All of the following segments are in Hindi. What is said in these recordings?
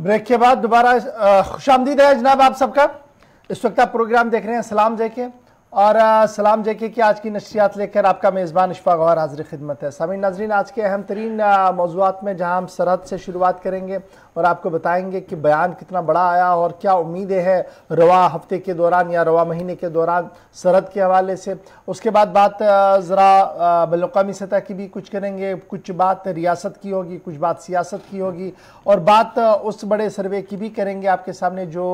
ब्रेक के बाद दोबारा खुशामदीद है जनाब आप सबका। इस वक्त आप प्रोग्राम देख रहे हैं सलाम जेके और सलाम जेके की आज की नशरियात लेकर आपका मेज़बान इशफाक गौहर हाजिर खिदमत है। सामीन नाज़रीन, आज के अहम तरीन मौज़ूआत में जहां हम सरहद से शुरुआत करेंगे और आपको बताएंगे कि बयान कितना बड़ा आया और क्या उम्मीदें हैं रवा हफ्ते के दौरान या रवा महीने के दौरान सरहद के हवाले से। उसके बाद बात ज़रा बैनुल-अक़वामी सतह की भी कुछ करेंगे, कुछ बात रियासत की होगी, कुछ बात सियासत की होगी और बात उस बड़े सर्वे की भी करेंगे आपके सामने जो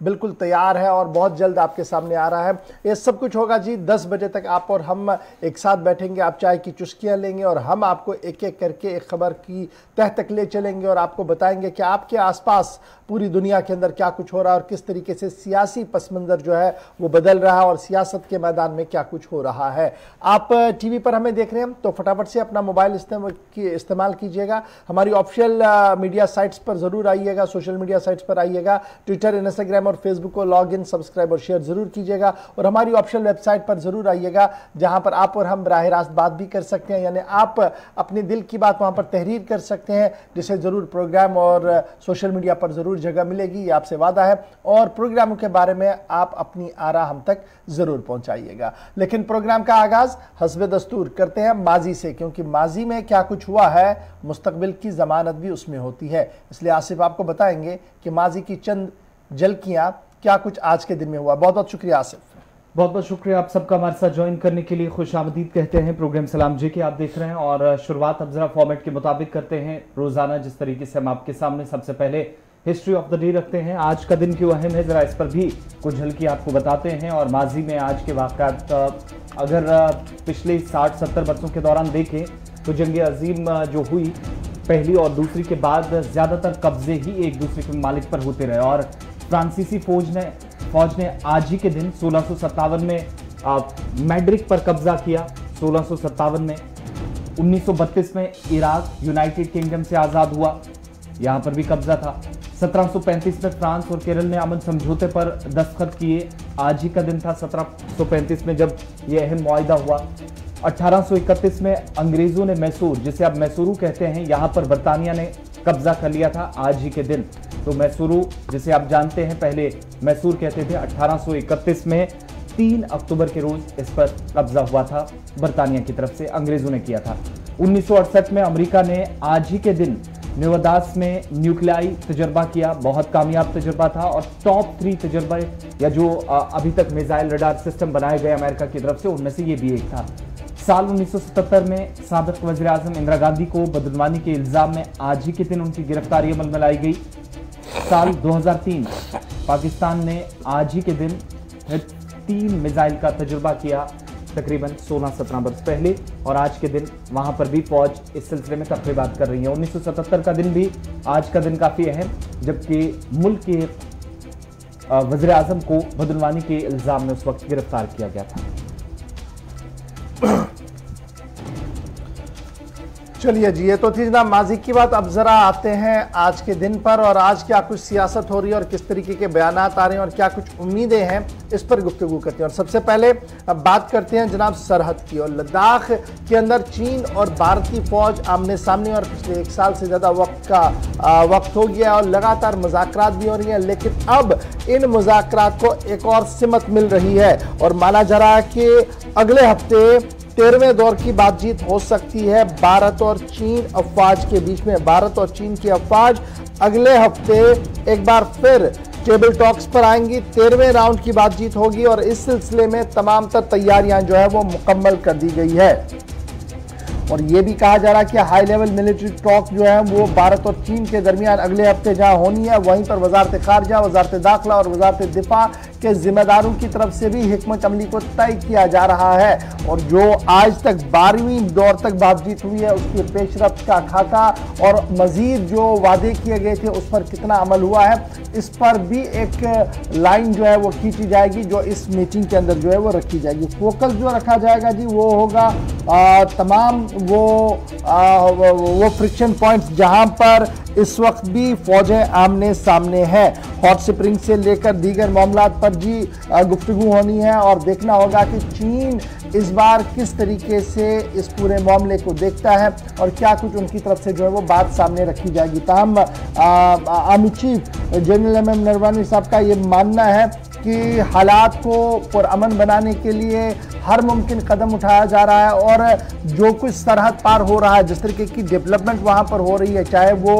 बिल्कुल तैयार है और बहुत जल्द आपके सामने आ रहा है। ये सब कुछ होगा जी 10 बजे तक। आप और हम एक साथ बैठेंगे, आप चाय की चुस्कियाँ लेंगे और हम आपको एक एक करके एक खबर की तह तक ले चलेंगे और आपको बताएंगे कि आपके आसपास पूरी दुनिया के अंदर क्या कुछ हो रहा है और किस तरीके से सियासी पस मंज़र जो है वो बदल रहा है और सियासत के मैदान में क्या कुछ हो रहा है। आप टीवी पर हमें देख रहे हैं तो फटाफट से अपना मोबाइल इस्तेमाल कीजिएगा। हमारी ऑफिशियल मीडिया साइट्स पर ज़रूर आइएगा, सोशल मीडिया साइट्स पर आइएगा, ट्विटर, इंस्टाग्राम और फेसबुक को लॉग इन, सब्सक्राइब और शेयर ज़रूर कीजिएगा और हमारी ऑफिशियल वेबसाइट पर ज़रूर आइएगा जहाँ पर आप और हम बराह रास्त बात भी कर सकते हैं, यानी आप अपने दिल की बात वहाँ पर तहरीर कर सकते हैं, जिसे ज़रूर प्रोग्राम और सोशल मीडिया पर ज़रूर जगह मिलेगी, ये आपसे वादा है। और प्रोग्रामों के बारे में आप अपनी आरा हम तक ज़रूर पहुँचाइएगा। लेकिन प्रोग्राम का आगाज़ हस्बे दस्तूर करते हैं माजी से, क्योंकि माजी में क्या कुछ हुआ है मुस्तकबिल की ज़मानत भी उसमें होती है। इसलिए आसिफ आपको बताएंगे कि माजी की चंद झलकियाँ क्या कुछ आज के दिन में हुआ। बहुत बहुत शुक्रिया आसिफ। बहुत बहुत शुक्रिया आप सबका हमारे साथ ज्वाइन करने के लिए। खुशामदीद कहते हैं। प्रोग्राम सलाम जेके आप देख रहे हैं और शुरुआत अब जरा फॉर्मेट के मुताबिक करते हैं। रोजाना जिस तरीके से हम आपके सामने सबसे पहले हिस्ट्री ऑफ द डे रखते हैं, आज का दिन क्यों अहम है जरा इस पर भी कुछ झलकी आपको बताते हैं। और माजी में आज के वाक़यात अगर पिछले 60-70 वर्षों के दौरान देखें तो जंग अजीम जो हुई पहली और दूसरी के बाद ज़्यादातर कब्जे ही एक दूसरे के मालिक पर होते रहे और फ्रांसीसी फौज ने आज ही के दिन 1657 में मैड्रिड पर कब्जा किया। 1657 में 1932 में इराक यूनाइटेड किंगडम से आज़ाद हुआ, यहाँ पर भी कब्जा था। 1735 में फ्रांस और केरल ने अमन समझौते पर दस्तखत किए, आज ही का दिन था 1735 में जब यह अहम मुआहिदा हुआ। 1831 में अंग्रेजों ने मैसूर, जिसे अब मैसूरू कहते हैं, यहाँ पर बरतानिया ने कब्जा कर लिया था, आज ही के दिन। तो मैसूरू जिसे आप जानते हैं पहले मैसूर कहते थे, 1831 में 3 अक्टूबर के रोज इस पर कब्जा हुआ था, बरतानिया की तरफ से अंग्रेजों ने किया था। 1968 में अमेरिका ने आज ही के दिन नेवादास में न्यूक्लियाई तजर्बा किया, बहुत कामयाब तजर्बा था और टॉप 3 तजर्बे या जो अभी तक मिसाइल रडार सिस्टम बनाए गए अमेरिका की तरफ से उनमें से ये भी एक था। साल 1977 में साबिक वज़ीर आज़म इंदिरा गांधी को बदगुमानी के इल्ज़ाम में आज ही के दिन उनकी गिरफ्तारी अमल में लाई गई। साल 2003 पाकिस्तान ने आज ही के दिन 3 मिसाइल का तजुर्बा किया, तकरीबन 16-17 वर्ष पहले, और आज के दिन वहां पर भी फौज इस सिलसिले में तकरीबात कर रही है। 1977 का दिन भी आज का दिन काफ़ी अहम, जबकि मुल्क के वज़ीर आज़म को बदगुमानी के इल्ज़ाम में उस वक्त गिरफ्तार किया गया था। चलिए जी, ये तो थी जनाब माजी की बात। अब जरा आते हैं आज के दिन पर और आज क्या कुछ सियासत हो रही है और किस तरीके के बयानात आ रहे हैं और क्या कुछ उम्मीदें हैं, इस पर गुफ्तगू करते हैं। और सबसे पहले अब बात करते हैं जनाब सरहद की। और लद्दाख के अंदर चीन और भारत की फौज आमने सामने और पिछले 1 साल से ज़्यादा वक्त हो गया और लगातार मुज़ाकरात भी हो रही हैं, लेकिन अब इन मुज़ाकरात को एक और सिमत मिल रही है और माना जा रहा है कि अगले हफ्ते 13वें दौर की बातचीत हो सकती है भारत और चीन अफवाज के बीच में। भारत और चीन की अफवाज अगले हफ्ते एक बार फिर टेबल टॉक्स पर आएंगी, 13वें राउंड की बातचीत होगी और इस सिलसिले में तमाम तर तैयारियां जो है वो मुकम्मल कर दी गई है। और ये भी कहा जा रहा है कि हाई लेवल मिलिट्री टॉक जो है वो भारत और चीन के दरमियान अगले हफ्ते जहां होनी है, वहीं पर वजारत खारजा, वजारत दाखिला और वजारत दिफा के जिम्मेदारों की तरफ से भी हिकमत अमली को तय किया जा रहा है। और जो आज तक 12वीं दौर तक बातचीत हुई है उसकी पेशरफ्त का खाका और मजीद जो वादे किए गए थे उस पर कितना अमल हुआ है, इस पर भी एक लाइन जो है वो खींची जाएगी, जो इस मीटिंग के अंदर जो है वो रखी जाएगी। फोकस जो रखा जाएगा जी वो होगा तमाम वो फ्रिक्शन पॉइंट्स जहां पर इस वक्त भी फौजें आमने सामने हैं। हॉट स्प्रिंग से लेकर दीगर मामलात पर जी गुफ्तगू होनी है और देखना होगा कि चीन इस बार किस तरीके से इस पूरे मामले को देखता है और क्या कुछ उनकी तरफ से जो है वो बात सामने रखी जाएगी। ताहम army chief general MM Narwani साहब का ये मानना है कि हालात को पुरअमन बनाने के लिए हर मुमकिन कदम उठाया जा रहा है और जो कुछ सरहद पार हो रहा है, जिस तरीके की डेवलपमेंट वहाँ पर हो रही है, चाहे वो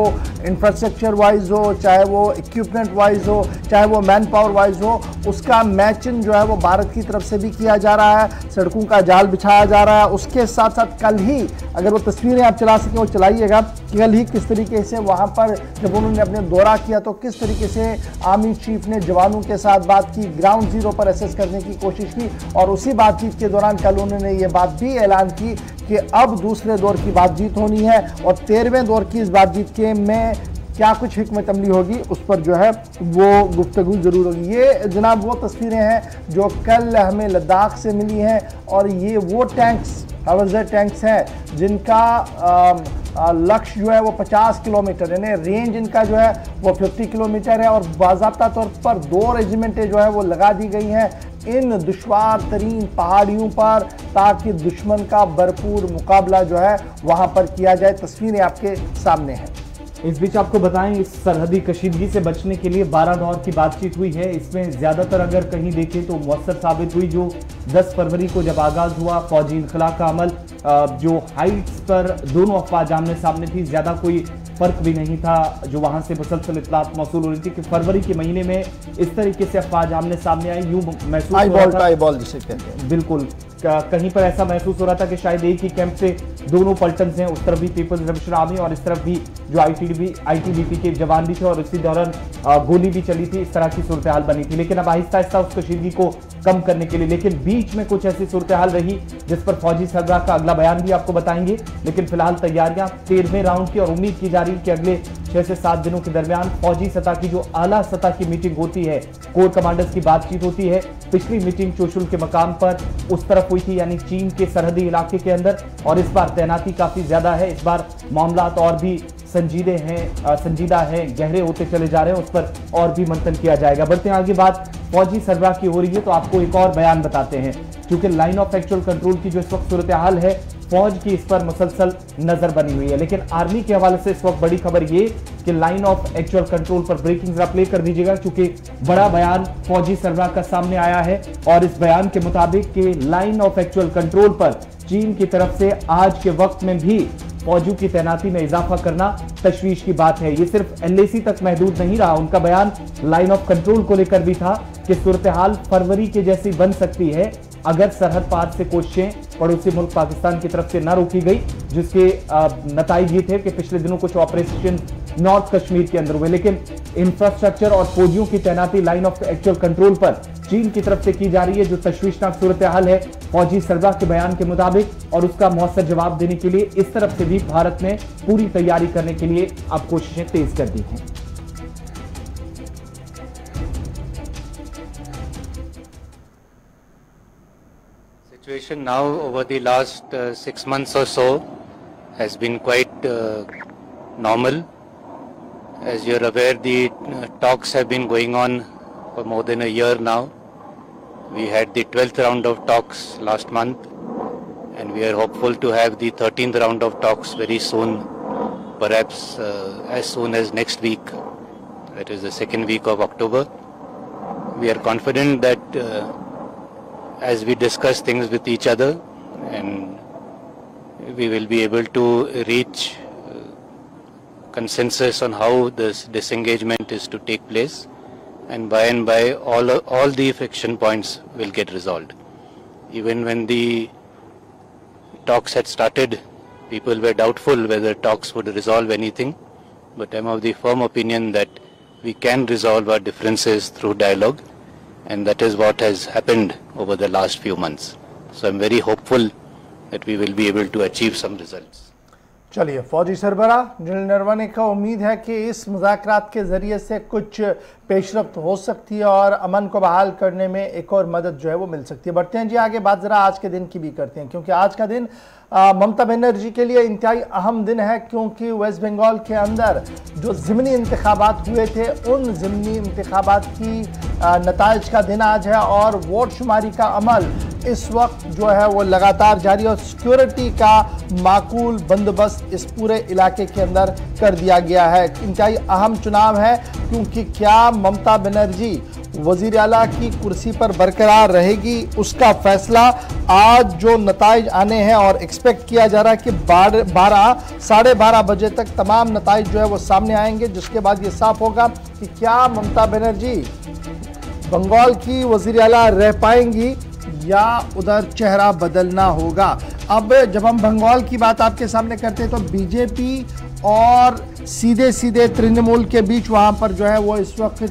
इंफ्रास्ट्रक्चर वाइज हो, चाहे वो इक्विपमेंट वाइज हो, चाहे वो मैन पावर वाइज हो, उसका मैचिंग जो है वो भारत की तरफ से भी किया जा रहा है। सड़कों का जाल बिछाया जा रहा है। उसके साथ साथ कल ही, अगर वो तस्वीरें आप चला सकें वो चलाइएगा, कि कल ही किस तरीके से वहाँ पर जब उन्होंने अपने दौरा किया तो किस तरीके से आर्मी चीफ ने जवानों के साथ बात की, ग्राउंड जीरो पर असेस करने की कोशिश की और उसी बातचीत के दौरान कल उन्होंने ये बात भी ऐलान की कि अब दूसरे दौर की बातचीत होनी है और 13वें दौर की इस बातचीत के में क्या कुछ हिकमत अमली होगी उस पर जो है वो गुफ्तगू जरूर होगी। ये जनाब वो तस्वीरें हैं जो कल हमें लद्दाख से मिली हैं और ये वो टैंक्स, हवाज़र टैंक्स हैं जिनका लक्ष्य जो है वो 50 किलोमीटर, यानी रेंज इनका जो है वो 50 किलोमीटर है और बाज़ाब्ता तौर पर 2 रेजिमेंटें जो है वो लगा दी गई हैं इन दुश्वार तरीन पहाड़ियों पर ताकि दुश्मन का भरपूर मुकाबला जो है वहाँ पर किया जाए। तस्वीरें आपके सामने हैं। इस बीच आपको बताएं, इस सरहदी कशीदगी से बचने के लिए 12 दौर की बातचीत हुई है। इसमें ज्यादातर अगर कहीं देखें तो मुअस्सर साबित हुई जो 10 फरवरी को जब आगाज हुआ फौजी इनखला का अमल, जो हाइट्स पर दोनों अफवाज आमने सामने थी, ज्यादा कोई फर्क भी नहीं था। जो वहां से मुसलसल इत्तलात मौसूल हो रही थी कि फरवरी के महीने में इस तरीके से अफवाज आमने सामने आई, यूं महसूस हो रहा था, आई बॉल जिसे कहते हैं, बिल्कुल कहीं पर ऐसा महसूस हो रहा था कि शायद एक ही कैंप से दोनों पलटन्स हैं, उस तरफ भी पीपल्स लिबरेशन आर्मी और इस तरफ भी जो आईटीबीपी के जवान भी थे और इसी दौरान गोली भी चली थी। इस तरह की सूरत हाल बनी थी, लेकिन अब आहिस्ता आहिस्ता उस कशीदगी को कम करने के लिए, लेकिन बीच में कुछ ऐसी सूरत हाल रही जिस पर फौजी सरबराह का अगला बयान भी आपको बताएंगे। लेकिन फिलहाल तैयारियां 13वें राउंड की और उम्मीद की जा रही है कि अगले 6 से 7 दिनों के दरमियान फौजी सतह की जो आला सतह की मीटिंग होती है, कोर कमांडर्स की बातचीत होती है। पिछली मीटिंग चोशुल के मकाम पर उस तरफ हुई थी, यानी चीन के सरहदी इलाके के अंदर, और इस बार तैनाती काफी ज्यादा है। इस बार मामलात और भी संजीदा है, गहरे होते चले जा रहे हैं, उस पर और भी मंथन किया जाएगा। बढ़ते हैं आगे, बात फौजी सरबराह की हो रही है तो आपको एक और बयान बताते हैं, क्योंकि लाइन ऑफ एक्चुअल कंट्रोल की जो इस वक्त सूरत हाल है, फौज की इस पर मुसलसल नजर बनी हुई है। लेकिन आर्मी के हवाले से इस वक्त बड़ी खबर ये कि लाइन ऑफ एक्चुअल कंट्रोल पर ब्रेकिंग जरा प्ले कर दीजिएगा, क्योंकि बड़ा बयान फौजी सरबराह का सामने आया है और इस बयान के मुताबिक कि लाइन ऑफ एक्चुअल कंट्रोल पर चीन की तरफ से आज के वक्त में भी फौजियों की तैनाती में इजाफा करना तशवीश की बात है। ये सिर्फ LAC तक महदूद नहीं रहा, उनका बयान लाइन ऑफ कंट्रोल को लेकर भी था कि सूरत हाल फरवरी के जैसी बन सकती है अगर सरहद पार से कोशिशें पड़ोसी मुल्क पाकिस्तान की तरफ से न रोकी गई, जिसके नताइज ये थे कि पिछले दिनों कुछ ऑपरेशन नॉर्थ कश्मीर के अंदर हुए। लेकिन इंफ्रास्ट्रक्चर और फौजियों की तैनाती लाइन ऑफ एक्चुअल कंट्रोल पर चीन की तरफ से की जा रही है, जो तशवीशनाक सूरत हाल है फौजी सरबराह के बयान के मुताबिक, और उसका मौसर जवाब देने के लिए इस तरफ से भी भारत ने पूरी तैयारी करने के लिए अब कोशिशें तेज कर दी हैं। Situation now over the last 6 months or so has been quite normal. As you're aware, the talks have been going on for more than a year now. We had the 12th round of talks last month, and we are hopeful to have the 13th round of talks very soon, perhaps as soon as next week, that is the second week of October. We are confident that as we discuss things with each other, and we will be able to reach consensus on how this disengagement is to take place, and by all the friction points will get resolved. Even when the talks had started, people were doubtful whether talks would resolve anything, but I'm of the firm opinion that we can resolve our differences through dialogue, and that is what has happened over the last few months. So I'm very hopeful that we will be able to achieve some results. चलिए, फौजी सरबरा जनरल नरवणे का उम्मीद है कि इस मुज़ाकरात के ज़रिए से कुछ पेशरफ्त हो सकती है और अमन को बहाल करने में एक और मदद जो है वो मिल सकती है। बढ़ते हैं जी आगे, बात ज़रा आज के दिन की भी करते हैं, क्योंकि आज का दिन ममता बनर्जी के लिए इंतहाई अहम दिन है, क्योंकि वेस्ट बंगाल के अंदर जो ज़िमनी इंतखाबात हुए थे उन ज़िमनी इंतखाबात की नताइज का दिन आज है और वोट शुमारी का अमल इस वक्त जो है वो लगातार जारी और सिक्योरिटी का माकूल बंदोबस्त इस पूरे इलाके के अंदर कर दिया गया है। इंतहाई अहम चुनाव है, क्योंकि क्या ममता बनर्जी वज़ीर आला की कुर्सी पर बरकरार रहेगी, उसका फैसला आज जो नताइज आने हैं और एक्सपेक्ट किया जा रहा है कि 12:30 बजे तक तमाम नताइज जो है वो सामने आएंगे, जिसके बाद ये साफ होगा कि क्या ममता बनर्जी बंगाल की वज़ीर आला रह पाएंगी या उधर चेहरा बदलना होगा। अब जब हम बंगाल की बात आपके सामने करते हैं तो बीजेपी और सीधे तृणमूल के बीच वहाँ पर जो है वो इस वक्त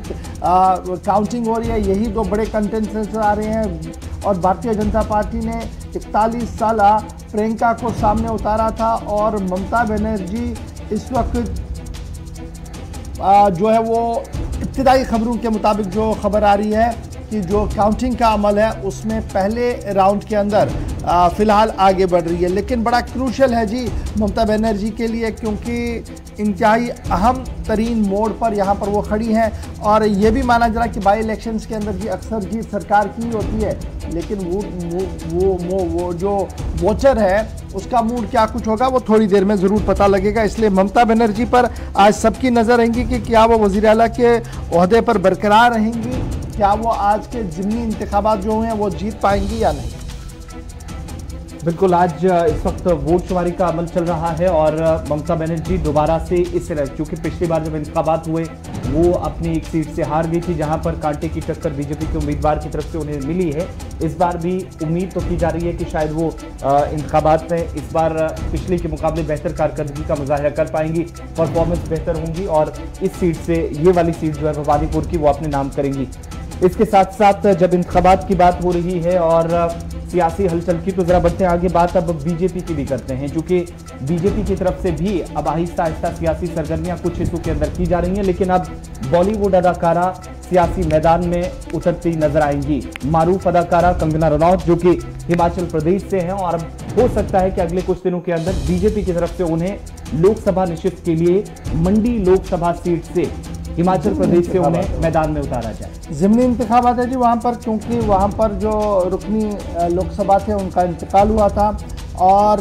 काउंटिंग हो रही है। यही दो बड़े कंटेंट नजर आ रहे हैं और भारतीय जनता पार्टी ने 41 साल प्रियंका को सामने उतारा था और ममता बनर्जी इस वक्त जो है वो इब्तिदाई खबरों के मुताबिक जो खबर आ रही है कि जो काउंटिंग का अमल है उसमें पहले राउंड के अंदर फ़िलहाल आगे बढ़ रही है। लेकिन बड़ा क्रूशल है जी ममता बनर्जी के लिए, क्योंकि इंतहाई अहम तरीन मोड़ पर यहाँ पर वो खड़ी हैं और ये भी माना जा रहा है कि बाई इलेक्शंस के अंदर जी अक्सर जीत सरकार की होती है, लेकिन वो जो वोटर है उसका मूड क्या कुछ होगा वो थोड़ी देर में ज़रूर पता लगेगा। इसलिए ममता बनर्जी पर आज सबकी नज़र रहेंगी कि क्या वो वज़ीर आला के ओहदे पर बरकरार रहेंगी, क्या वो आज के ज़िमनी इंतखाबात जो हैं वो जीत पाएंगी या नहीं। बिल्कुल, आज इस वक्त वोट शुमारी का अमल चल रहा है और ममता बनर्जी दोबारा से क्योंकि पिछली बार जब इंतखाबात हुए वो अपनी एक सीट से हार गई थी, जहां पर कांटे की टक्कर बीजेपी के उम्मीदवार की तरफ से उन्हें मिली है। इस बार भी उम्मीद तो की जा रही है कि शायद वो इंतखाबात में इस बार पिछले के मुकाबले बेहतर कारकर्दगी का मुजाहिरा कर पाएंगी, परफॉर्मेंस बेहतर होंगी और इस सीट से, ये वाली सीट जो है भवानीपुर की, वो अपने नाम करेंगी। इसके साथ साथ जब इंतखाबात की बात हो रही है और सियासी हलचल की, तो जरा बढ़ते हैं आगे, बात अब बीजेपी की भी करते हैं, क्योंकि बीजेपी की तरफ से भी अब आहिस्ता आहिस्ता सियासी सरगर्मियां कुछ हिस्सों के अंदर की जा रही हैं, लेकिन अब बॉलीवुड अदाकारा सियासी मैदान में उतरती नजर आएंगी। मारूफ अदाकारा कंगना रनौत, जो कि हिमाचल प्रदेश से हैं और अब हो सकता है कि अगले कुछ दिनों के अंदर बीजेपी की तरफ से उन्हें लोकसभा निश्चित के लिए मंडी लोकसभा सीट से हिमाचल प्रदेश से उन्हें मैदान में उतारा जाए। ज़िमनी इंतखाबात है जी वहाँ पर, क्योंकि वहाँ पर जो रुकनी लोकसभा थे उनका इंतकाल हुआ था और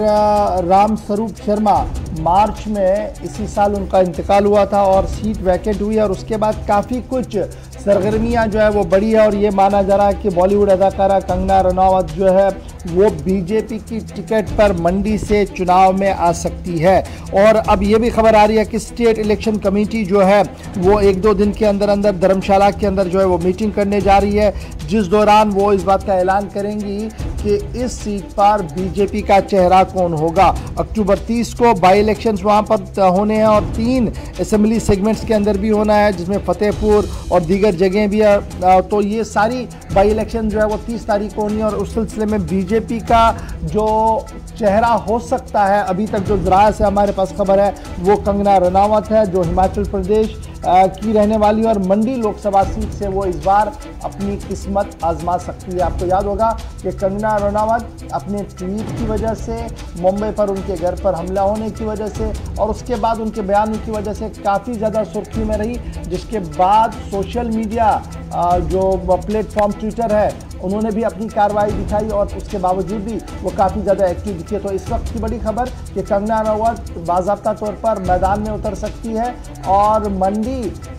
राम स्वरूप शर्मा मार्च में इसी साल उनका इंतकाल हुआ था और सीट वैकेंट हुई और उसके बाद काफ़ी कुछ सरगर्मियाँ जो है वो बढ़ी है और ये माना जा रहा है कि बॉलीवुड अदाकारा कंगना रनौत जो है वो बीजेपी की टिकट पर मंडी से चुनाव में आ सकती है। और अब ये भी खबर आ रही है कि स्टेट इलेक्शन कमेटी जो है वो 1-2 दिन के अंदर अंदर धर्मशाला के अंदर जो है वो मीटिंग करने जा रही है, जिस दौरान वो इस बात का ऐलान करेंगी कि इस सीट पर बीजेपी का चेहरा कौन होगा। अक्टूबर 30 को बाई इलेक्शंस वहाँ पर होने हैं और 3 असेंबली सेगमेंट्स के अंदर भी होना है, जिसमें फतेहपुर और दीगर जगह भी है। तो ये सारी बाई इलेक्शन जो है वो 30 तारीख को होनी है और उस सिलसिले में बीजेपी का जो चेहरा हो सकता है, अभी तक जो ज़रा से हमारे पास खबर है वो कंगना रनावत है, जो हिमाचल प्रदेश की रहने वाली और मंडी लोकसभा सीट से वो इस बार अपनी किस्मत आजमा सकती है। आपको याद होगा कि कंगना रनावत अपने ट्वीट की वजह से, मुंबई पर उनके घर पर हमला होने की वजह से और उसके बाद उनके बयानों की वजह से काफ़ी ज़्यादा सुर्खी में रही, जिसके बाद सोशल मीडिया जो प्लेटफॉर्म ट्विटर है उन्होंने भी अपनी कार्रवाई दिखाई और उसके बावजूद भी वो काफ़ी ज़्यादा एक्टिव दिखे। तो इस वक्त की बड़ी खबर कि कंगना रनावत बाज़ाब्ता तौर पर मैदान में उतर सकती है और मंडी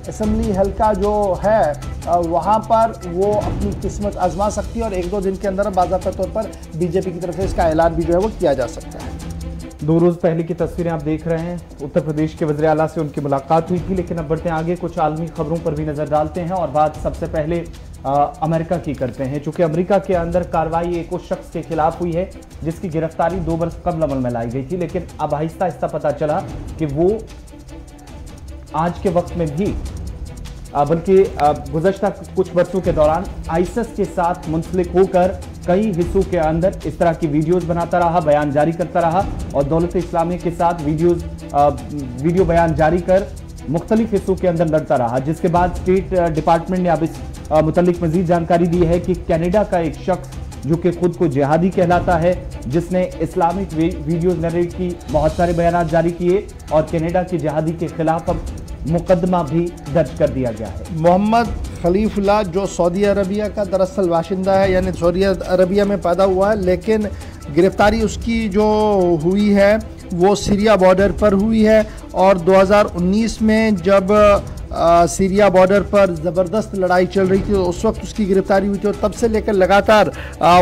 असेंबली हल्का जो है वहाँ पर वो अपनी किस्मत आजमा सकती है और 1-2 दिन के अंदर बाज़ाब्ता तौर पर बीजेपी की तरफ से इसका ऐलान भी जो है वो किया जा सकता है। 2 रोज पहले की तस्वीरें आप देख रहे हैं, उत्तर प्रदेश के वज़ीर आला से उनकी मुलाकात हुई थी। लेकिन अब बढ़ते हैं आगे, कुछ आलमी खबरों पर भी नजर डालते हैं और बात सबसे पहले अमेरिका की करते हैं, चूंकि अमेरिका के अंदर कार्रवाई एक उस शख्स के खिलाफ हुई है जिसकी गिरफ्तारी 2 वर्ष कबल अमल में लाई गई थी, लेकिन अब आहिस्ता आहिस्ता पता चला कि वो आज के वक्त में भी बल्कि गुज़श्ता कुछ वर्षों के दौरान आईएसआईएस के साथ मुंसलिक होकर कई हिस्सों के अंदर इस तरह की वीडियोस बनाता रहा, बयान जारी करता रहा और दौलत इस्लामी के साथ वीडियो बयान जारी कर मुख्तलिफ हिस्सों के अंदर लड़ता रहा, जिसके बाद स्टेट डिपार्टमेंट ने अब इस मुतालिक मजीद जानकारी दी है कि कनाडा का एक शख्स जो कि खुद को जिहादी कहलाता है, जिसने इस्लामिक वीडियोस नरेट की, बहुत सारे बयान जारी किए और कनाडा की जिहादी के खिलाफ अब मुकदमा भी दर्ज कर दिया गया है। मोहम्मद खलीफुल्लाह जो सऊदी अरबिया का दरअसल बाशिंदा है, यानी सऊदी अरबिया में पैदा हुआ है, लेकिन गिरफ्तारी उसकी जो हुई है वो सीरिया बॉर्डर पर हुई है और 2019 में जब सीरिया बॉर्डर पर ज़बरदस्त लड़ाई चल रही थी, उस वक्त उसकी गिरफ्तारी हुई थी और तब से लेकर लगातार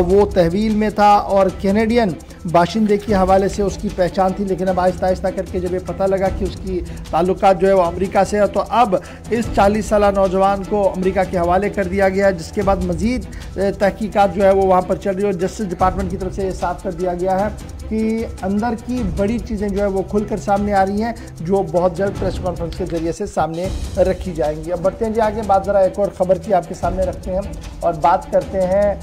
वो तहवील में था और कैनेडियन बाशिंदे के हवाले से उसकी पहचान थी। लेकिन अब आहिस्ता आहिस्ता करके जब ये पता लगा कि उसकी ताल्लुकात जो है वो अमेरिका से है, तो अब इस 40 साल नौजवान को अमेरिका के हवाले कर दिया गया है, जिसके बाद मज़ीद तहकीकात जो है वो वहाँ पर चल रही है और जस्टिस डिपार्टमेंट की तरफ से ये साफ कर दिया गया है कि अंदर की बड़ी चीज़ें जो है वो खुलकर सामने आ रही हैं, जो बहुत जल्द प्रेस कॉन्फ्रेंस के ज़रिए से सामने रखी जाएंगी। अब बढ़ते हैं जी आगे, बात ज़रा एक और ख़बर की आपके सामने रखते हैं और बात करते हैं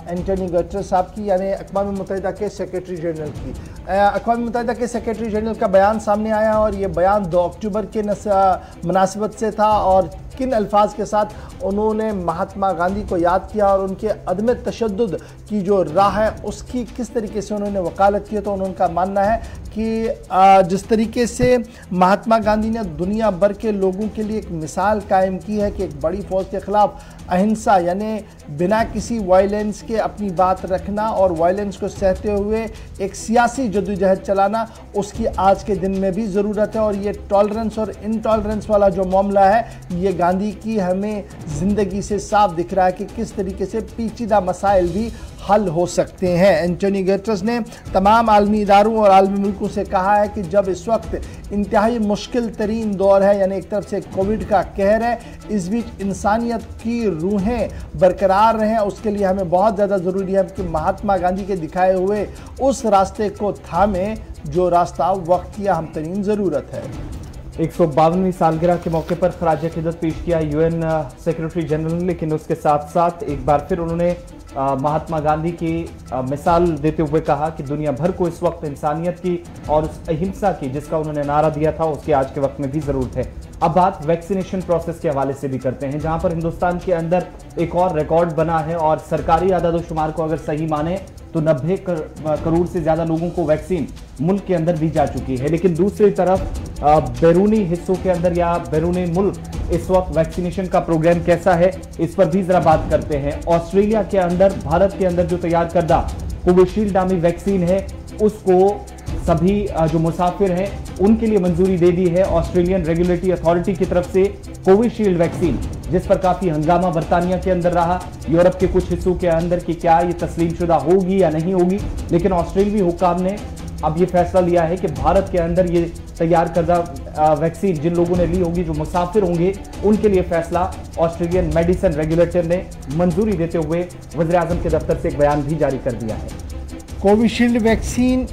एंटोनी गुटेरेस साहब की, यानी अक़वाम मुत्तहिदा के सेक्रेटरी जनरल की। अक़वाम मुत्तहिदा के सेक्रेटरी जनरल का बयान सामने आया और ये बयान 2 अक्टूबर के मुनासिबत से था और किन अल्फाज के साथ उन्होंने महात्मा गांधी को याद किया और उनके अदम तशद्दुद की जो राह है उसकी किस तरीके से उन्होंने वकालत की। तो उनका मानना है कि जिस तरीके से महात्मा गांधी ने दुनिया भर के लोगों के लिए एक मिसाल कायम की है कि एक बड़ी फौज के ख़िलाफ़ अहिंसा यानी बिना किसी वायलेंस के अपनी बात रखना और वायलेंस को सहते हुए एक सियासी जद्दोजहद चलाना, उसकी आज के दिन में भी ज़रूरत है। और ये टॉलरेंस और इनटॉलरेंस वाला जो मामला है, ये गांधी की हमें ज़िंदगी से साफ दिख रहा है कि किस तरीके से पेचीदा मसाइल भी हल हो सकते हैं। एंटोनी गुटेरेस ने तमाम आलमी इदारों और आलमी मुल्कों से कहा है कि जब इस वक्त इंतहाई मुश्किल तरीन दौर है, यानी एक तरफ से कोविड का कहर है, इस बीच इंसानियत की रूहें बरकरार रहें, उसके लिए हमें बहुत ज़्यादा ज़रूरी है कि महात्मा गांधी के दिखाए हुए उस रास्ते को थामें जो रास्ता वक्त की अहम तरीन ज़रूरत है। 152वीं सालगिरह के मौके पर खराज अकीदत पेश किया यूएन सेक्रेटरी जनरल, लेकिन उसके साथ साथ एक बार फिर उन्होंने महात्मा गांधी की मिसाल देते हुए कहा कि दुनिया भर को इस वक्त इंसानियत की और उस अहिंसा की जिसका उन्होंने नारा दिया था, उसकी आज के वक्त में भी जरूरत है। अब बात वैक्सीनेशन प्रोसेस के हवाले से भी करते हैं, जहां पर हिंदुस्तान के अंदर एक और रिकॉर्ड बना है और सरकारी आदादोशुमार को अगर सही माने तो 90 करोड़ से ज्यादा लोगों को वैक्सीन मुल्क के अंदर दी जा चुकी है। लेकिन दूसरी तरफ बैरूनी हिस्सों के अंदर या बैरूनी मुल्क इस वक्त वैक्सीनेशन का प्रोग्राम कैसा है, इस पर भी जरा बात करते हैं। ऑस्ट्रेलिया के अंदर, भारत के अंदर जो तैयार करदा कोविशील्ड नामी वैक्सीन है, उसको सभी जो मुसाफिर हैं उनके लिए मंजूरी दे दी है ऑस्ट्रेलियन रेगुलेटरी अथॉरिटी की तरफ से। कोविशील्ड वैक्सीन जिस पर काफी हंगामा बरतानिया के अंदर रहा, यूरोप के कुछ हिस्सों के अंदर कि क्या ये तस्लीम शुदा होगी या नहीं होगी, लेकिन ऑस्ट्रेलियाई हुक्काम ने अब ये फैसला लिया है कि भारत के अंदर ये तैयार करदा वैक्सीन जिन लोगों ने ली होगी, जो मुसाफिर होंगे, उनके लिए फैसला ऑस्ट्रेलियन मेडिसिन रेगुलेटर ने मंजूरी देते हुए वज़ीर आज़म के दफ्तर से एक बयान भी जारी कर दिया है। कोविशील्ड वैक्सीन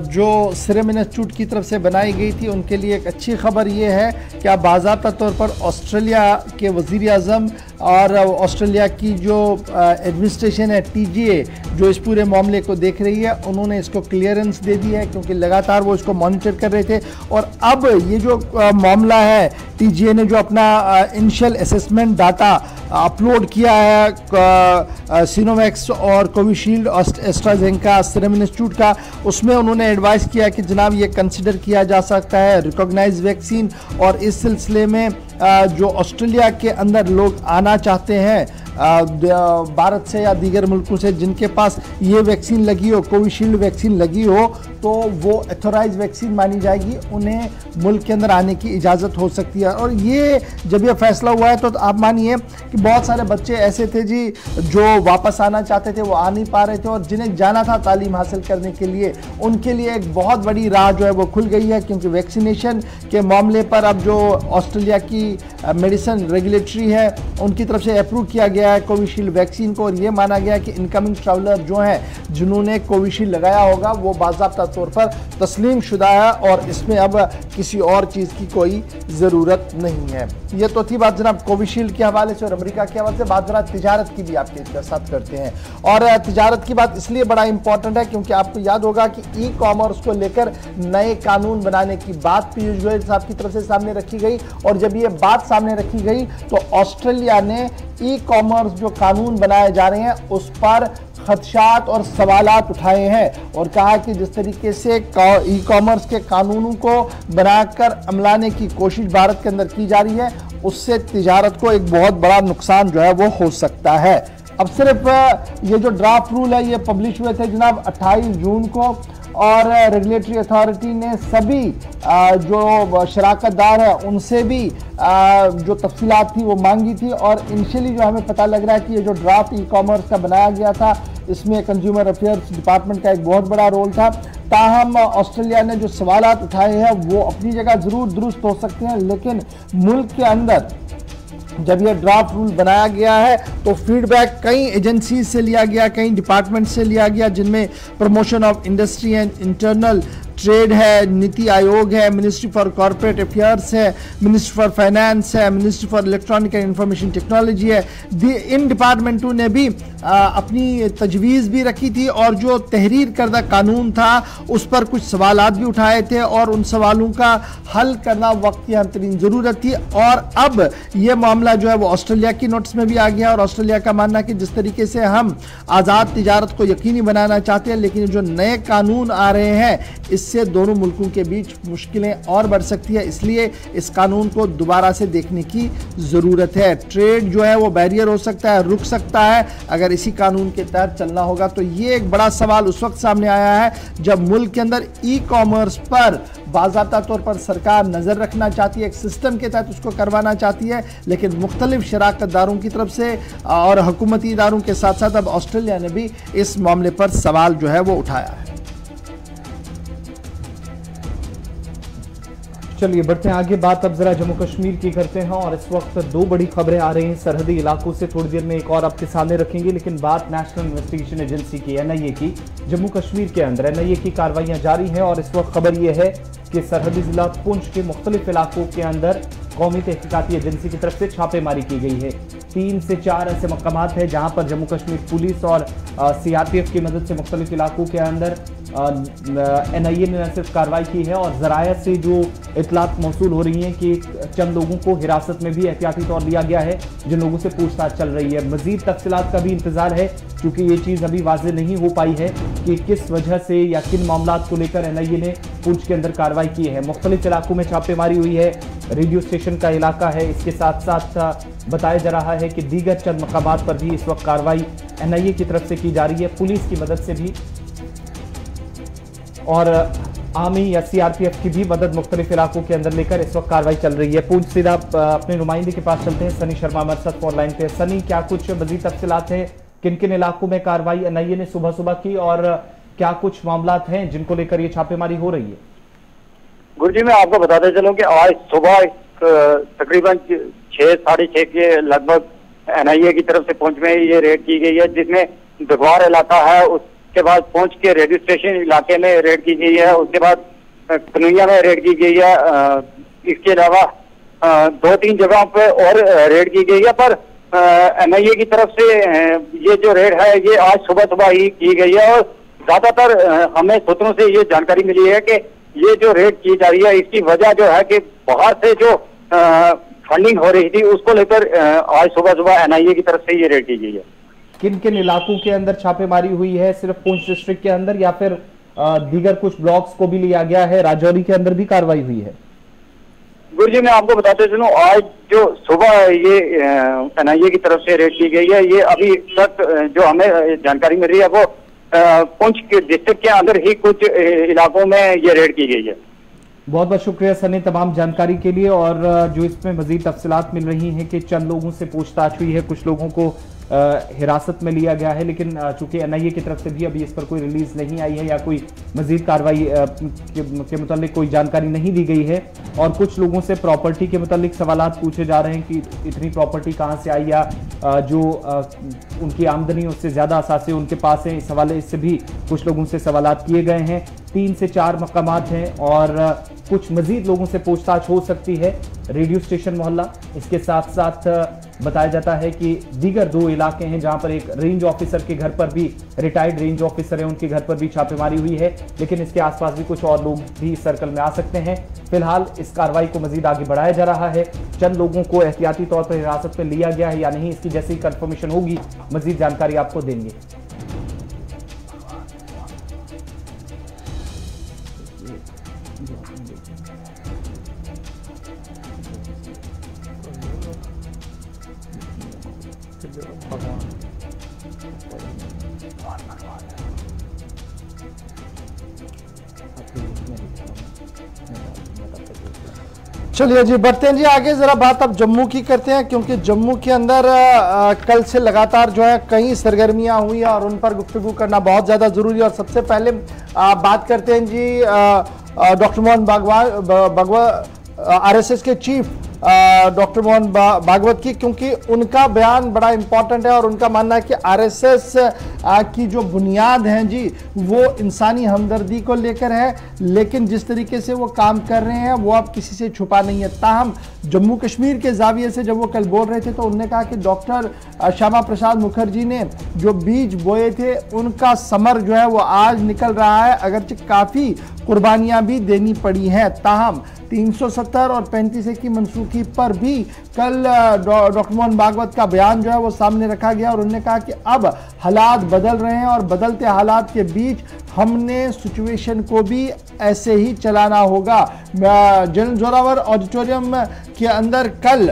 जो सीरम इंस्टीट्यूट की तरफ से बनाई गई थी, उनके लिए एक अच्छी खबर ये है कि अब बाज़ाब्ता तौर पर ऑस्ट्रेलिया के वज़ीर आज़म और ऑस्ट्रेलिया की जो एडमिनिस्ट्रेशन है TGA, जो इस पूरे मामले को देख रही है, उन्होंने इसको क्लियरेंस दे दी है क्योंकि लगातार वो इसको मॉनिटर कर रहे थे। और अब ये जो मामला है, TGA ने जो अपना इनिशियल असेसमेंट डाटा अपलोड किया है सिनोवैक्स और कोविशील्ड एस्ट्राजेनेका सीरम इंस्टीट्यूट का, उसमें उन्होंने एडवाइस किया कि जनाब ये कंसिडर किया जा सकता है रिकॉग्नाइज वैक्सीन। और इस सिलसिले में जो ऑस्ट्रेलिया के अंदर लोग आना चाहते हैं भारत से या दीगर मुल्कों से जिनके पास ये वैक्सीन लगी हो, कोविशील्ड वैक्सीन लगी हो, तो वो एथोराइज वैक्सीन मानी जाएगी, उन्हें मुल्क के अंदर आने की इजाज़त हो सकती है। और ये जब ये फैसला हुआ है तो आप मानिए कि बहुत सारे बच्चे ऐसे थे जी जो वापस आना चाहते थे, वो आ नहीं पा रहे थे, और जिन्हें जाना था तालीम हासिल करने के लिए, उनके लिए एक बहुत बड़ी राह जो है वो खुल गई है। क्योंकि वैक्सीनेशन के मामले पर अब जो ऑस्ट्रेलिया की मेडिसिन रेगुलेटरी है, उनकी तरफ से अप्रूव किया गया गया है कोविशील्ड वैक्सीन को, और ये माना गया है कि इनकमिंग ट्रैवलर जो हैं जिन्होंने कोविशील्ड लगाया होगा वो बाज़ाब्ता तौर पर तस्लीम शुदा है और इसमें अब किसी और चीज़ की कोई ज़रूरत नहीं है। ये तो थी बात जनाब कोविशील्ड के हवाले से और अमेरिका के हवाले से। बात जरा तिजारत की भी आपके साथ करते हैं, और तिजारत की बात इसलिए बड़ा इंपॉर्टेंट है क्योंकि आपको याद होगा कि ई कॉमर्स को लेकर नए कानून बनाने की बात पीयूष गोयल साहब की तरफ से सामने रखी गई, और जब ये बात सामने रखी गई तो ऑस्ट्रेलिया ने ई कॉमर्स जो कानून बनाए जा रहे हैं उस पर खदशात और सवालात उठाए हैं और कहा कि जिस तरीके से ई कॉमर्स के कानूनों को बनाकर अमलाने की कोशिश भारत के अंदर की जा रही है उससे तिजारत को एक बहुत बड़ा नुकसान जो है वो हो सकता है। अब सिर्फ ये जो ड्राफ्ट रूल है ये पब्लिश हुए थे जनाब 28 जून को, और रेगुलेटरी अथॉरिटी ने सभी जो शराकतदार है उनसे भी जो तफसीलात थी वो मांगी थी, और इनिशियली जो हमें पता लग रहा है कि ये जो ड्राफ्ट ई कॉमर्स का बनाया गया था इसमें कंज्यूमर अफेयर्स डिपार्टमेंट का एक बहुत बड़ा रोल था। ताहम ऑस्ट्रेलिया ने जो सवालात उठाए हैं वो अपनी जगह ज़रूर दुरुस्त हो सकते हैं, लेकिन मुल्क के अंदर जब यह ड्राफ्ट रूल बनाया गया है तो फीडबैक कई एजेंसी से लिया गया, कई डिपार्टमेंट से लिया गया, जिनमें promotion of industry and internal trade है, नीति आयोग है, मिनिस्ट्री फॉर कॉर्पोरेट अफेयर्स है, मिनिस्ट्री फॉर फाइनेंस है, ministry for electronic and information technology है। इन डिपार्टमेंटों ने भी अपनी तजवीज़ भी रखी थी और जो तहरीर करदा कानून था उस पर कुछ सवालात भी उठाए थे और उन सवालों का हल करना वक्त की अहम तरीन ज़रूरत थी। और अब यह मामला जो है वो ऑस्ट्रेलिया की नोटिस में भी आ गया और ऑस्ट्रेलिया का मानना है कि जिस तरीके से हम आज़ाद तिजारत को यकीनी बनाना चाहते हैं, लेकिन जो नए कानून आ रहे हैं इससे दोनों मुल्कों के बीच मुश्किलें और बढ़ सकती है, इसलिए इस कानून को दोबारा से देखने की ज़रूरत है। ट्रेड जो है वो बैरियर हो सकता है, रुक सकता है अगर इसी कानून के तहत चलना होगा। तो ये एक बड़ा सवाल उस वक्त सामने आया है जब मुल्क के अंदर ई कॉमर्स पर बाज़ाब्ता तौर पर सरकार नज़र रखना चाहती है, एक सिस्टम के तहत उसको करवाना चाहती है, लेकिन मुख्तलिफ शराकतदारों की तरफ से और हुकूमती इदारों के साथ साथ अब ऑस्ट्रेलिया ने भी इस मामले पर सवाल जो है वो उठाया है। चलिए बढ़ते हैं आगे, बात अब जरा जम्मू कश्मीर की करते हैं और इस वक्त दो बड़ी खबरें आ रही हैं सरहदी इलाकों से, थोड़ी देर में एक और आपके सामने रखेंगे, लेकिन बात नेशनल इन्वेस्टिगेशन एजेंसी की NIA की। जम्मू कश्मीर के अंदर NIA की कार्रवाइयां जारी हैं और इस वक्त खबर यह है कि सरहदी जिला पुंछ के मुख्तलिफ इलाकों के अंदर कौमी तहकीकाती एजेंसी की तरफ से छापेमारी की गई है। 3 से 4 ऐसे मकामात हैं जहां पर जम्मू कश्मीर पुलिस और CRPF की मदद से मुख्तलिफ इलाकों के अंदर NIA ने न सिर्फ कार्रवाई की है और ज़राया से जो इतलात मौसूल हो रही हैं कि चंद लोगों को हिरासत में भी एहतियाती तौर लिया गया है जिन लोगों से पूछताछ चल रही है। मजीद तफसीलात का भी इंतजार है क्योंकि ये चीज़ अभी वाज़ेह नहीं हो पाई है कि किस वजह से या किन मामलात को लेकर NIA ने पुंछ के अंदर कार्रवाई की है। मुख्तलिफ इलाकों में छापेमारी हुई है, रेडियो स्टेशन का इलाका है, इसके साथ साथ बताया जा रहा है कि दीगर चंद मकामात पर भी इस वक्त कार्रवाई NIA की तरफ से की जा रही है, पुलिस की मदद से भी और आर्मी या CRPF की भी मदद मुख्तलिफ इलाकों के अंदर लेकर इस वक्त कार्रवाई चल रही है। पूंछ सीधा अपने नुमाइंदे के पास चलते हैं, सनी शर्मा हमारे साथ फोन लाइन पे। सनी, क्या कुछ मजीद तफसीलात हैं, किन किन इलाकों में कार्रवाई NIA ने सुबह सुबह की और क्या कुछ मामलात हैं जिनको लेकर ये छापेमारी हो रही है? गुरु जी, मैं आपको बताते चलूं कि आज सुबह तकरीबन 6 साढ़े 6 के लगभग NIA की तरफ से पुंछ में ये रेड की गई है, जिसमें दगवार इलाका है, उसके बाद पुंछ के रेडियो स्टेशन इलाके में रेड की गई है, उसके बाद कनुइया में रेड की गई है। इसके अलावा 2-3 जगहों पे और रेड की गई है, पर NIA की तरफ से ये जो रेड है ये आज सुबह सुबह ही की गई है और ज्यादातर हमें सूत्रों से ये जानकारी मिली है कि ये जो रेड की जा रही है इसकी वजह जो है कि बाहर से जो फंडिंग हो रही थी उसको लेकर आज सुबह सुबह NIA की तरफ से ये रेड की गई है। किन किन इलाकों के अंदर छापेमारी हुई है? सिर्फ पुंछ डिस्ट्रिक्ट के अंदर या फिर दीगर कुछ ब्लॉक्स को भी लिया गया है? राजौरी के अंदर भी कार्रवाई हुई है? गुरु जी, मैं आपको बताते चलूं, आज जो सुबह ये NIA की तरफ से रेड की गई है, ये अभी तक जो हमें जानकारी मिल रही है वो पुंछ के डिस्ट्रिक्ट के अंदर ही कुछ इलाकों में ये रेड की गई है। बहुत बहुत शुक्रिया सनी तमाम जानकारी के लिए। और जो इसमें मजीद तफसीलात मिल रही हैं कि चंद लोगों से पूछताछ हुई है, कुछ लोगों को हिरासत में लिया गया है, लेकिन चूंकि एनआईए की तरफ से भी अभी इस पर कोई रिलीज नहीं आई है या कोई मजीद कार्रवाई के मुतालिक कोई जानकारी नहीं दी गई है। और कुछ लोगों से प्रॉपर्टी के मुतालिक सवालात पूछे जा रहे हैं कि इतनी प्रॉपर्टी कहाँ से आई, या जो उनकी आमदनी उससे ज्यादा असासे उनके पास है। इस हवाले से भी कुछ लोगों से सवालात किए गए हैं। 3 से 4 मकामात हैं और कुछ मजीद लोगों से पूछताछ हो सकती है। रेडियो स्टेशन मोहल्ला, इसके साथ साथ बताया जाता है कि दीगर 2 इलाके हैं जहां पर एक रेंज ऑफिसर के घर पर भी, रिटायर्ड रेंज ऑफिसर है, उनके घर पर भी छापेमारी हुई है, लेकिन इसके आसपास भी कुछ और लोग भी इस सर्कल में आ सकते हैं। फिलहाल इस कार्रवाई को मजीद आगे बढ़ाया जा रहा है। चंद लोगों को एहतियाती तौर पर हिरासत में लिया गया है या नहीं, इसकी जैसी कंफर्मेशन होगी मजीद जानकारी आपको देंगे। चलिए जी, बढ़ते हैं जी आगे। जरा बात अब जम्मू की करते हैं, क्योंकि जम्मू के अंदर कल से लगातार जो है कई सरगर्मियां हुई हैं और उन पर गुफ्तगू करना बहुत ज़्यादा ज़रूरी है। और सबसे पहले बात करते हैं जी डॉक्टर मोहन भागवत, आरएसएस के चीफ डॉक्टर मोहन भागवत की, क्योंकि उनका बयान बड़ा इंपॉर्टेंट है और उनका मानना है कि आरएसएस की जो बुनियाद हैं जी वो इंसानी हमदर्दी को लेकर है, लेकिन जिस तरीके से वो काम कर रहे हैं वो अब किसी से छुपा नहीं है। ताहम जम्मू कश्मीर के जाविये से जब वो कल बोल रहे थे तो उन्होंने कहा कि डॉक्टर श्यामा प्रसाद मुखर्जी ने जो बीज बोए थे उनका समर जो है वो आज निकल रहा है, अगरचे काफ़ी कुर्बानियां भी देनी पड़ी हैं। ताहम 370 और 35 की मनसूखी पर भी कल डॉक्टर मोहन भागवत का बयान जो है वो सामने रखा गया और उन्होंने कहा कि अब हालात बदल रहे हैं और बदलते हालात के बीच हमने सिचुएशन को भी ऐसे ही चलाना होगा। जनरल जोरावर ऑडिटोरियम के अंदर कल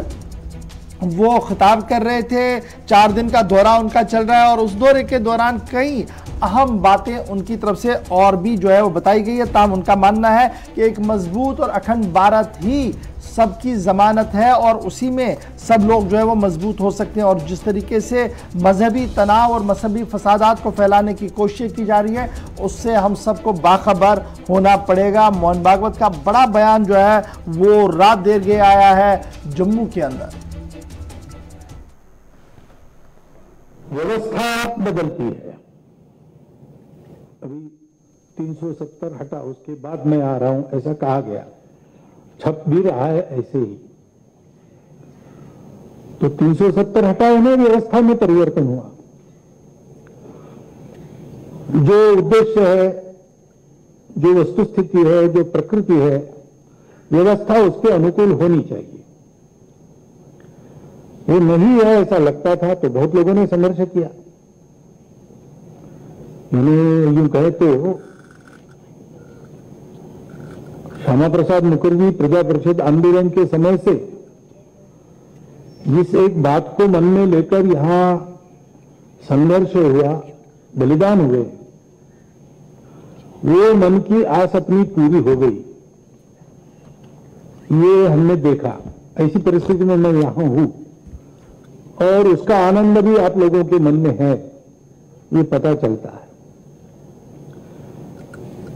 वो खिताब कर रहे थे, 4 दिन का दौरा उनका चल रहा है और उस दौरे के दौरान कई अहम बातें उनकी तरफ से और भी जो है वो बताई गई है। ताहम उनका मानना है कि एक मजबूत और अखंड भारत ही सबकी जमानत है और उसी में सब लोग जो है वो मजबूत हो सकते हैं। और जिस तरीके से मजहबी तनाव और मजहबी फसादात को फैलाने की कोशिश की जा रही है उससे हम सबको बाखबर होना पड़ेगा। मोहन भागवत का बड़ा बयान जो है वो रात देर गए आया है जम्मू के अंदर। व्यवस्था बदलती है, अभी 370 हटा उसके बाद मैं आ रहा हूं ऐसा कहा गया, छप भी रहा है ऐसे ही। तो 370 हटाए में व्यवस्था में परिवर्तन हुआ। जो उद्देश्य है, जो वस्तुस्थिति है, जो प्रकृति है, व्यवस्था उसके अनुकूल होनी चाहिए। वो नहीं है ऐसा लगता था तो बहुत लोगों ने संघर्ष किया। मैंने यूं कहे तो श्यामा प्रसाद मुखर्जी प्रजा परिषद आंदोलन के समय से जिस एक बात को मन में लेकर यहां संघर्ष हुआ, बलिदान हुए, वो मन की आस अपनी पूरी हो गई। ये हमने देखा। ऐसी परिस्थिति में मैं यहां हूं और उसका आनंद भी आप लोगों के मन में है, ये पता चलता है।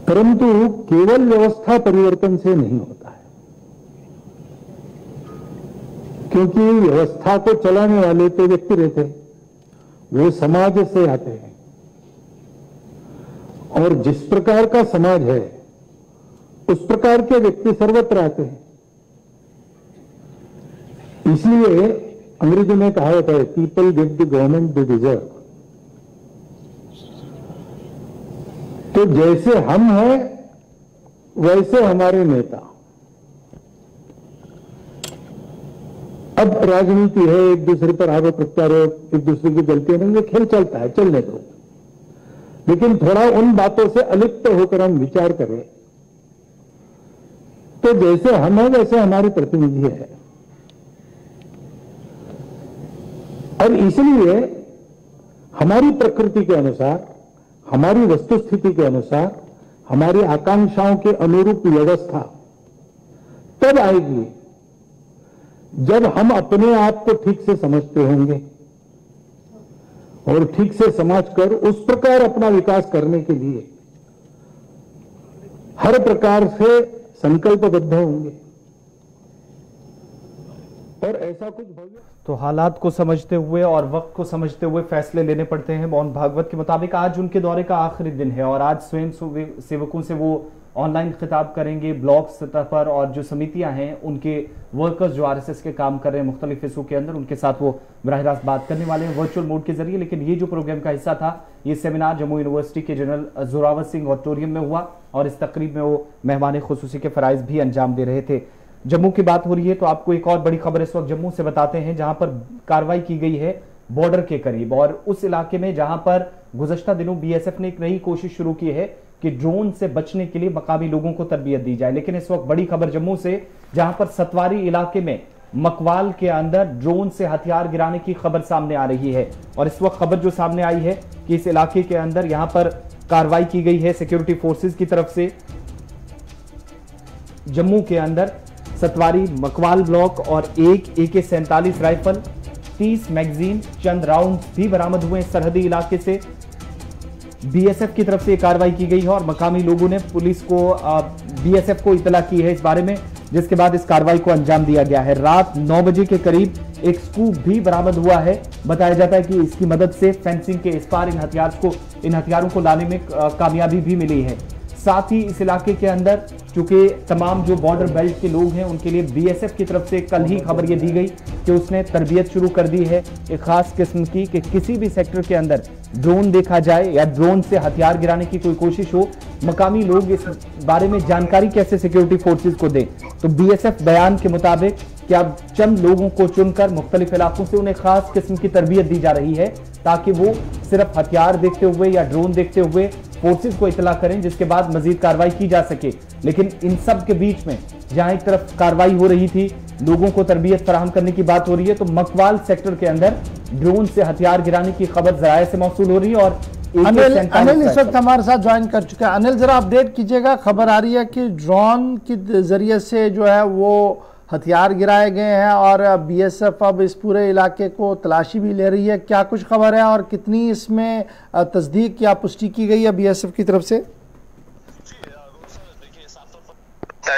परंतु केवल व्यवस्था परिवर्तन से नहीं होता है, क्योंकि व्यवस्था को चलाने वाले तो व्यक्ति रहते हैं, वो समाज से आते हैं और जिस प्रकार का समाज है उस प्रकार के व्यक्ति सर्वत्र आते हैं। इसलिए अंग्रेजी में कहावत है, people give the government they deserve. तो जैसे हम हैं वैसे हमारे नेता। अब राजनीति है, एक दूसरे पर आरोप प्रत्यारोप, एक दूसरे की गलतियां नहीं, ये खेल चलता है, चलने दो। लेकिन थोड़ा उन बातों से अलिप्त होकर हम विचार करें तो जैसे हम हैं वैसे हमारे प्रतिनिधि है। और इसलिए हमारी प्रकृति के अनुसार, हमारी वस्तुस्थिति के अनुसार, हमारी आकांक्षाओं के अनुरूप व्यवस्था तब आएगी जब हम अपने आप को ठीक से समझते होंगे, और ठीक से समझ कर उस प्रकार अपना विकास करने के लिए हर प्रकार से संकल्पबद्ध होंगे और ऐसा कुछ भव्य। तो हालात को समझते हुए और वक्त को समझते हुए फैसले लेने पड़ते हैं। मोहन भागवत के मुताबिक आज उनके दौरे का आखिरी दिन है और आज स्वयं सेवकों से वो ऑनलाइन खिताब करेंगे ब्लॉक सतह पर, और जो समितियां हैं उनके वर्कर्स जो आरएसएस के काम कर रहे हैं मुख्तलिफ हिस्सों के अंदर, उनके साथ वो बराह रास्त बात करने वाले हैं वर्चुअल मोड के जरिए। लेकिन ये जो प्रोग्राम का हिस्सा था, ये सेमिनार जम्मू यूनिवर्सिटी के जनरल जोरावर सिंह ऑडिटोरियम में हुआ और इस तकरीब में वो मेहमान खुसूसी के फराइज भी अंजाम दे रहे थे। जम्मू की बात हो रही है तो आपको एक और बड़ी खबर इस वक्त जम्मू से बताते हैं, जहां पर कार्रवाई की गई है बॉर्डर के करीब और उस इलाके में जहां पर गुज़श्ता दिनों बीएसएफ ने एक नई कोशिश शुरू की है कि ड्रोन से बचने के लिए मकामी लोगों को तरबियत दी जाए। लेकिन इस वक्त बड़ी खबर जम्मू से, जहां पर सतवारी इलाके में मकवाल के अंदर ड्रोन से हथियार गिराने की खबर सामने आ रही है। और इस वक्त खबर जो सामने आई है कि इस इलाके के अंदर यहां पर कार्रवाई की गई है सिक्योरिटी फोर्सेस की तरफ से। जम्मू के अंदर सतवारी मकवाल ब्लॉक और एक AK-47 राइफल, 30 मैगजीन, चंद राउंड भी बरामद हुए इस सरहदी इलाके से। बीएसएफ की तरफ से कार्रवाई की गई है और मकामी लोगों ने पुलिस को बीएसएफ को इतला की है इस बारे में, जिसके बाद इस कार्रवाई को अंजाम दिया गया है। रात 9 बजे के करीब एक स्कूप भी बरामद हुआ है। बताया जाता है कि इसकी मदद से फेंसिंग के इस पार इन हथियारों को लाने में कामयाबी भी मिली है। साथ ही इस इलाके के अंदर चूंकि तमाम जो बॉर्डर बेल्ट के लोग हैं उनके लिए बीएसएफ की तरफ से कल ही खबर ये दी गई कि उसने तरबियत शुरू कर दी है एक खास किस्म की, कि किसी भी सेक्टर के अंदर ड्रोन देखा जाए या ड्रोन से हथियार गिराने की कोई कोशिश हो, मकामी लोग इस बारे में जानकारी कैसे सिक्योरिटी फोर्सेज को दें। तो बीएसएफ बयान के मुताबिक कि अब चंद लोगों को चुनकर मुख्तलिफ इलाकों से उन्हें खास किस्म की तरबियत दी जा रही है ताकि वो सिर्फ हथियार देखते हुए या ड्रोन देखते हुए फोर्सेस को इतला करें, जिसके बाद मजीद कार्रवाई की जा सके। लेकिन इन सब के बीच में जहां एक तरफ कार्रवाई हो रही थी, लोगों को तरबियत फराहम करने की बात हो रही है, तो मकवाल सेक्टर के अंदर ड्रोन से हथियार गिराने की खबर जराये से मौसूल हो रही है। और अनिल इस वक्त हमारे साथ ज्वाइन कर चुका है। अनिल, जरा अपडेट कीजिएगा। खबर आ रही है कि ड्रोन के जरिए से जो है वो हथियार गिराए गए हैं और बीएसएफ अब इस पूरे इलाके को तलाशी भी ले रही है। क्या कुछ खबर है और कितनी इसमें तस्दीक या पुष्टि की गई है बीएसएफ की तरफ से?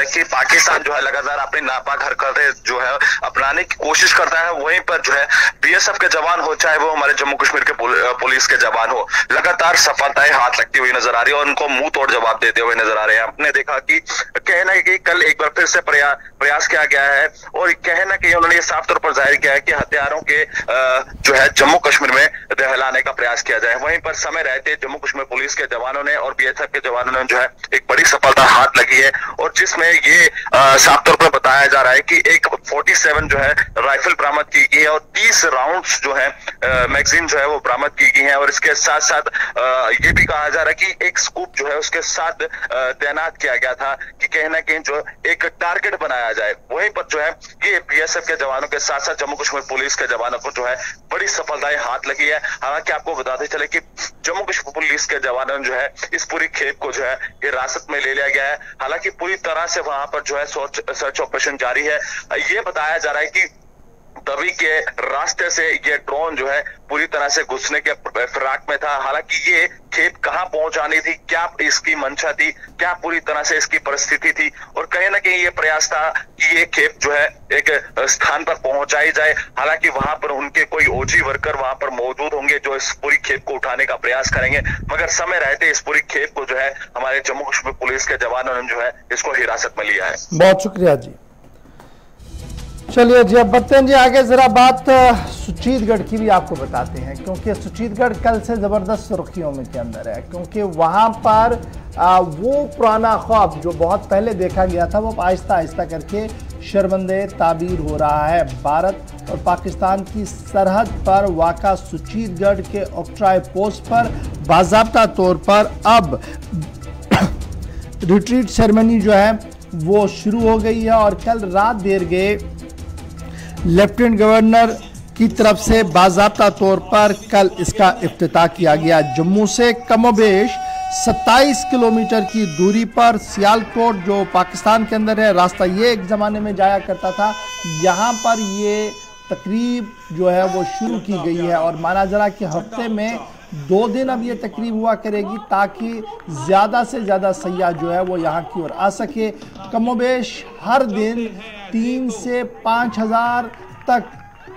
कि पाकिस्तान जो है लगातार अपनी नापाक हरकतें जो है अपनाने की कोशिश करता है, वहीं पर जो है बीएसएफ के जवान हो चाहे वो हमारे जम्मू कश्मीर के पुलिस के जवान हो, लगातार सफलताएं हाथ लगती हुई नजर आ रही है और उनको मुंह तोड़ जवाब देते हुए नजर आ रहे हैं। आपने देखा कि कहना है कि कल एक बार फिर से प्रयास किया गया है और कहना कि उन्होंने ये साफ तौर पर जाहिर किया है कि हथियारों के जो है जम्मू कश्मीर में दहलाने का प्रयास किया जाए। वहीं पर समय रहते जम्मू कश्मीर पुलिस के जवानों ने और बीएसएफ के जवानों ने जो है एक बड़ी सफलता हाथ लगी है और जिसमें ये साफ तौर पर बताया जा रहा है कि एक 47 जो है राइफल बरामद की गई है और 30 राउंड्स जो है मैगजीन जो है वो बरामद की गई है। और इसके साथ साथ ये भी कहा जा रहा है कि एक स्कूप जो है उसके साथ तैनात किया गया था कि कहीं ना कहीं जो एक टारगेट बनाया जाए। वहीं पर जो है ये बीएसएफ के जवानों के साथ साथ जम्मू कश्मीर पुलिस के जवानों को जो है बड़ी सफलताएं हाथ लगी है। हालांकि आपको बताते चले कि जम्मू कश्मीर पुलिस के जवानों जो है इस पूरी खेप को जो है हिरासत में ले लिया गया है। हालांकि पूरी तरह से वहां पर जो है सर्च ऑपरेशन जारी है। ये बताया जा रहा है कि तभी के रास्ते से ये ड्रोन जो है पूरी तरह से घुसने के फिराक में था। हालांकि ये खेप कहां पहुंचानी थी, क्या इसकी मंशा थी, क्या पूरी तरह से इसकी परिस्थिति थी और कहीं ना कहीं ये प्रयास था कि ये खेप जो है एक स्थान पर पहुंचाई जाए। हालांकि वहां पर उनके कोई ओजी वर्कर वहां पर मौजूद होंगे जो इस पूरी खेप को उठाने का प्रयास करेंगे, मगर समय रहते इस पूरी खेप को जो है हमारे जम्मू कश्मीर पुलिस के जवानों ने जो है इसको हिरासत में लिया है। बहुत शुक्रिया जी। चलिए जी, अब बढ़ते हैं जी आगे। जरा बात सुचीतगढ़ की भी आपको बताते हैं, क्योंकि सुचीतगढ़ कल से जबरदस्त सुर्खियों में के अंदर है, क्योंकि वहां पर वो पुराना ख्वाब जो बहुत पहले देखा गया था वो आहिस्ता आहिस्ता करके शर्मंदे ताबीर हो रहा है। भारत और पाकिस्तान की सरहद पर वाक़ा सुचीतगढ़ के ऑक्ट्राई पोस्ट पर बाज़ाब्ता तौर पर अब रिट्रीट सेरेमनी जो है वो शुरू हो गई है और कल रात देर गए लेफ्टिनेंट गवर्नर की तरफ से बाज़ाब्ता तौर पर कल इसका इफ्तिताह किया गया। जम्मू से कमोबेश 27 किलोमीटर की दूरी पर सियालकोट जो पाकिस्तान के अंदर है, रास्ता ये एक ज़माने में जाया करता था, यहाँ पर ये तकरीब जो है वो शुरू की गई है और माना जा रहा कि हफ्ते में 2 दिन अब ये तकरीब हुआ करेगी ताकि ज़्यादा से ज़्यादा सयाह जो है वो यहाँ की ओर आ सके। कमोबेश हर दिन 3 से 5 हज़ार तक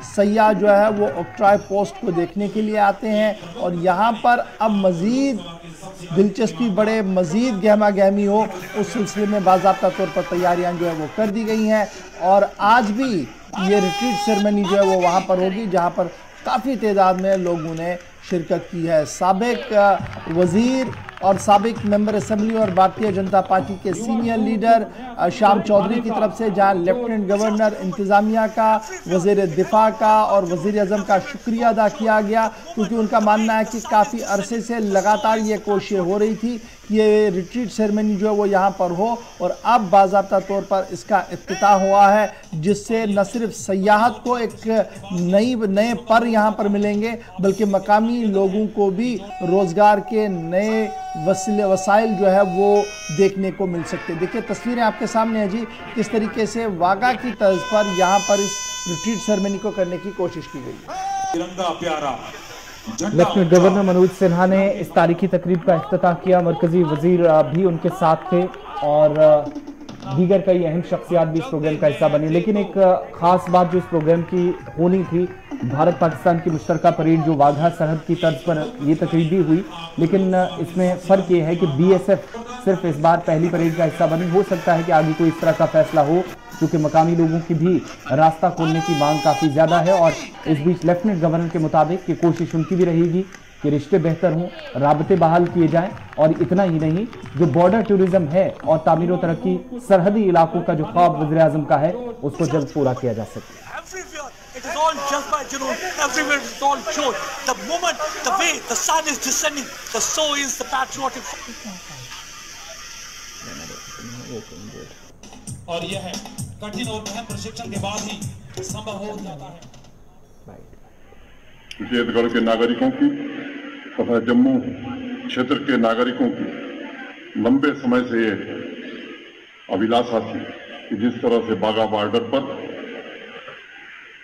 सयाह जो है वो ऑक्ट्रॉय पोस्ट को देखने के लिए आते हैं और यहाँ पर अब मज़ीद दिलचस्पी बढ़े, मज़ीद गहमा गहमी हो, उस सिलसिले में बाज़ाब्ता तौर पर तैयारियां जो है वो कर दी गई हैं और आज भी ये रिट्रीट सेरेमनी जो है वो वहाँ पर होगी जहाँ पर काफ़ी तादाद में लोगों ने शिरकत की है। साबिक वज़ीर और साबिक मेंबर असम्बली और भारतीय जनता पार्टी के सीनियर लीडर शाम चौधरी की तरफ से जहां लेफ्टिनेंट गवर्नर इंतज़ामिया का, वज़ीर दिफा का और वज़ीर आज़म का शुक्रिया अदा किया गया क्योंकि उनका मानना है कि काफ़ी अरसे से लगातार ये कोशिशें हो रही थी कि ये रिट्रीट सेरेमनी जो है वो यहाँ पर हो और अब बाज़ाब्ता तौर पर इसका इफ्तिताह हुआ है जिससे न सिर्फ सयाहत को एक नए पर यहाँ पर मिलेंगे बल्कि मकामी लोगों को भी रोज़गार के नए वसाइल जो है वो देखने को मिल सकते हैं। देखिए तस्वीरें आपके सामने है जी, किस तरीके से वागा की तर्ज पर यहाँ पर इस रिट्रीट सेरेमनी को करने की कोशिश की गई है। तिरंगा प्यारा लेफ्टिनेंट गवर्नर मनोज सिन्हा ने इस तारीखी तकरीब का इफ्तिताह किया। मरकजी वजीर भी उनके साथ थे और दीगर कई अहम शख्सियात भी इस प्रोग्राम का हिस्सा बनी। लेकिन एक खास बात जो इस प्रोग्राम की होनी थी, भारत पाकिस्तान की मुश्तरका परेड जो वाघा सरहद की तर्ज पर ये तकरीब भी हुई, लेकिन इसमें फ़र्क ये है कि BSF सिर्फ इस बार पहली परेड का हिस्सा बनी। हो सकता है कि आगे कोई इस तरह का फैसला हो क्योंकि मकामी लोगों की भी रास्ता खोलने की मांग काफ़ी ज़्यादा है और इस बीच लेफ्टिनेंट गवर्नर के मुताबिक कि कोशिश उनकी भी रहेगी कि रिश्ते बेहतर हों, राबते बहाल किए जाएं और इतना ही नहीं, जो बॉर्डर टूरिज्म है और तामीर व तरक्की सरहदी इलाकों का जो ख्वाब वज़ीर आज़म का है उसको जल्द पूरा किया जा सके। It is all just by Junoon. Everywhere it is all shown. The moment, the way the sun is descending, so is the patriotic. और यह है कठिन और अहम प्रशिक्षण के बाद ही संभव हो जाता है। कुशेतगढ़ के नागरिकों की तथा जम्मू क्षेत्र के नागरिकों की लंबे समय से ये अभिलाषा थी कि जिस तरह से बाघा बॉर्डर पर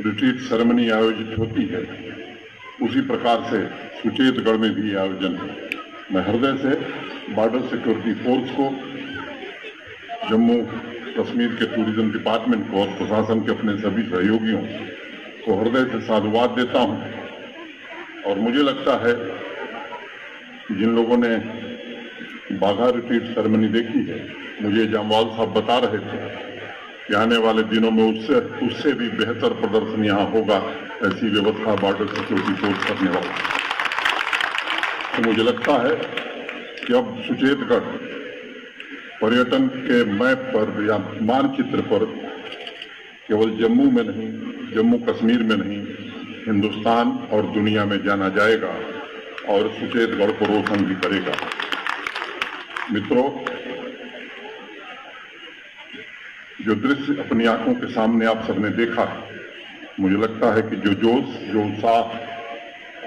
रिट्रीट सेरेमनी आयोजित होती है उसी प्रकार से सुचेतगढ़ में भी आयोजन है। मैं हृदय से बॉर्डर सिक्योरिटी फोर्स को, जम्मू कश्मीर के टूरिज्म डिपार्टमेंट को और प्रशासन के अपने सभी सहयोगियों को हृदय से साधुवाद देता हूं और मुझे लगता है कि जिन लोगों ने बाघा रिट्रीट सेरेमनी देखी है, मुझे जामवाल साहब बता रहे थे कि आने वाले दिनों में उससे भी बेहतर प्रदर्शन यहाँ होगा, ऐसी व्यवस्था बॉर्डर सिक्योरिटी फोर्स करने वाला। तो मुझे लगता है कि अब सुचेतगढ़ पर्यटन के मैप पर या मानचित्र पर केवल जम्मू में नहीं, जम्मू कश्मीर में नहीं, हिंदुस्तान और दुनिया में जाना जाएगा और सुचेतगढ़ को रोशन भी करेगा। मित्रों, जो दृश्य अपनी आंखों के सामने आप सबने देखा, मुझे लगता है कि जो जोश, जो उत्साह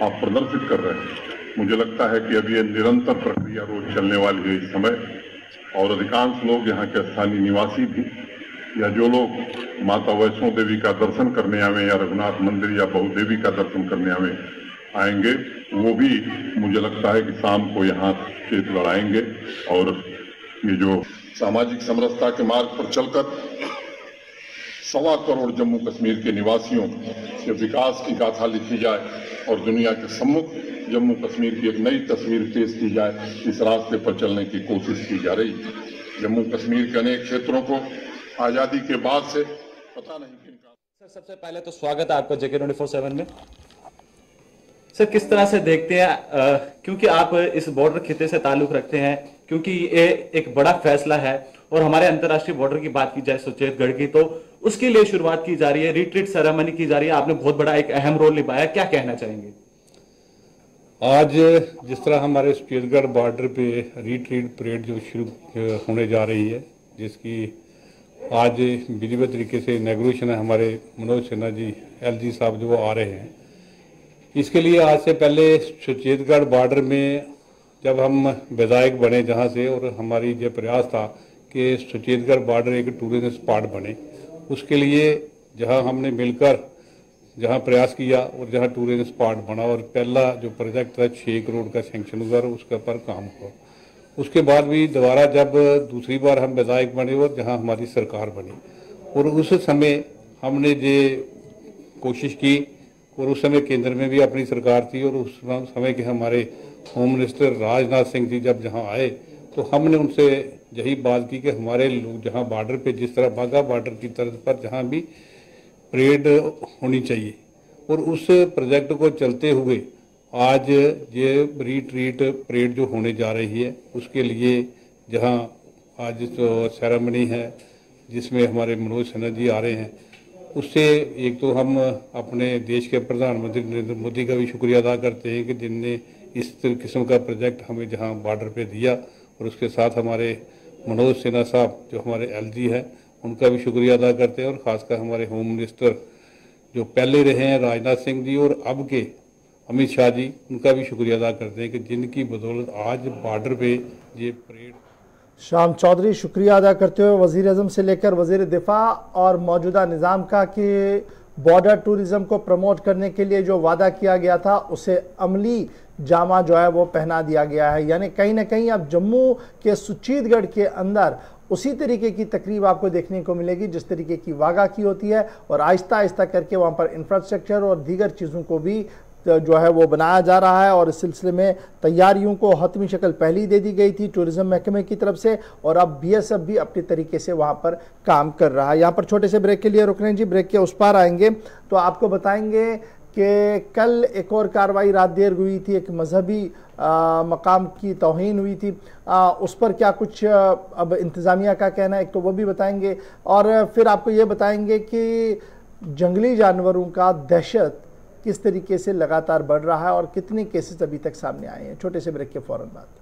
आप प्रदर्शित कर रहे हैं, मुझे लगता है कि अब ये निरंतर प्रक्रिया रोज चलने वाली है इस समय और अधिकांश लोग यहाँ के स्थानीय निवासी भी या जो लोग माता वैष्णो देवी का दर्शन करने आवे या रघुनाथ मंदिर या बहुदेवी का दर्शन करने आएंगे, वो भी मुझे लगता है कि शाम को यहाँ चेतगढ़ आएंगे और ये जो सामाजिक समरसता के मार्ग पर चलकर 1.25 करोड़ जम्मू कश्मीर के निवासियों के विकास की गाथा लिखी जाए और दुनिया के सम्मुख जम्मू कश्मीर की एक नई तस्वीर पेश की जाए, इस रास्ते पर चलने की कोशिश की जा रही है। जम्मू कश्मीर के अनेक क्षेत्रों को आज़ादी के बाद से पता नहीं किन का। सर, सबसे पहले तो स्वागत है आपका JK24/7 में। सर, किस तरह से देखते हैं, क्योंकि आप इस बॉर्डर खिते से ताल्लुक रखते हैं, क्योंकि ये एक बड़ा फैसला है और हमारे अंतर्राष्ट्रीय बॉर्डर की बात की जाए सुचेतगढ़ की, तो उसके लिए शुरुआत की जा रही है, रिट्रीट सेरेमनी की जा रही है, आपने बहुत बड़ा एक अहम रोल निभाया, क्या कहना चाहेंगे? आज जिस तरह हमारे सुचेतगढ़ बॉर्डर पे रिट्रीट परेड जो शुरू होने जा रही है, जिसकी आज विधिवत तरीके से इनॉग्रेशन है, हमारे मनोज सिन्हा जी LG साहब जो आ रहे हैं, इसके लिए आज से पहले सुचेतगढ़ बॉर्डर में जब हम विधायक बने जहाँ से, और हमारी जो प्रयास था कि सुचेतगढ़ बॉर्डर एक टूरिज्म स्पॉट बने, उसके लिए जहाँ हमने मिलकर जहां प्रयास किया और जहां टूरिज्म स्पॉट बना और पहला जो प्रोजेक्ट था 6 करोड़ का सैंक्शन हुआ और उसके ऊपर काम हुआ। उसके बाद भी दोबारा जब दूसरी बार हम विधायक बने और जहां हमारी सरकार बनी और उस समय हमने ये कोशिश की और उस समय केंद्र में भी अपनी सरकार थी और उस समय के हमारे होम मिनिस्टर राजनाथ सिंह जी जब जहां आए तो हमने उनसे यही बात की कि हमारे लोग जहां बॉर्डर पे जिस तरह वाघा बॉर्डर की तर्ज पर जहां भी परेड होनी चाहिए और उस प्रोजेक्ट को चलते हुए आज ये रिट्रीट परेड जो होने जा रही है उसके लिए जहां आज तो सेरेमनी है जिसमें हमारे मनोज सिन्हा जी आ रहे हैं, उससे एक तो हम अपने देश के प्रधानमंत्री नरेंद्र मोदी का भी शुक्रिया अदा करते हैं कि जिनने इस किस्म का प्रोजेक्ट हमें जहां बॉर्डर पे दिया और उसके साथ हमारे मनोज सिन्हा साहब जो हमारे एलजी है उनका भी शुक्रिया अदा करते हैं और ख़ासकर हमारे होम मिनिस्टर जो पहले रहे हैं राजनाथ सिंह जी और अब के अमित शाह जी, उनका भी शुक्रिया अदा करते हैं कि जिनकी बदौलत आज बॉर्डर पे ये परेड। शाम चौधरी शुक्रिया अदा करते हुए वज़ीर आज़म से लेकर वज़ीर दिफा और मौजूदा निज़ाम का कि बॉर्डर टूरिज़्म को प्रमोट करने के लिए जो वादा किया गया था उसे अमली जामा जो है वो पहना दिया गया है। यानी कहीं ना कहीं अब जम्मू के सुचीतगढ़ के अंदर उसी तरीके की तकरीब आपको देखने को मिलेगी जिस तरीके की वाघा की होती है और आहिस्ता आहिस्ता करके वहाँ पर इंफ्रास्ट्रक्चर और दीगर चीज़ों को भी जो है वो बनाया जा रहा है और इस सिलसिले में तैयारियों को हतमी शक्ल पहले ही दे दी गई थी टूरिज़्म महकमे की तरफ से और अब बीएसएफ भी अपने तरीके से वहाँ पर काम कर रहा है। यहाँ पर छोटे से ब्रेक के लिए रुक रहे हैं जी, ब्रेक के उस पार आएंगे तो आपको बताएंगे कि कल एक और कार्रवाई रात देर हुई थी, एक मजहबी मकाम की तौहीन हुई थी, उस पर क्या कुछ अब इंतज़ामिया का कहना है एक तो वो भी बताएंगे और फिर आपको ये बताएंगे कि जंगली जानवरों का दहशत किस तरीके से लगातार बढ़ रहा है और कितने केसेस अभी तक सामने आए हैं। छोटे से ब्रेक के फौरन बाद।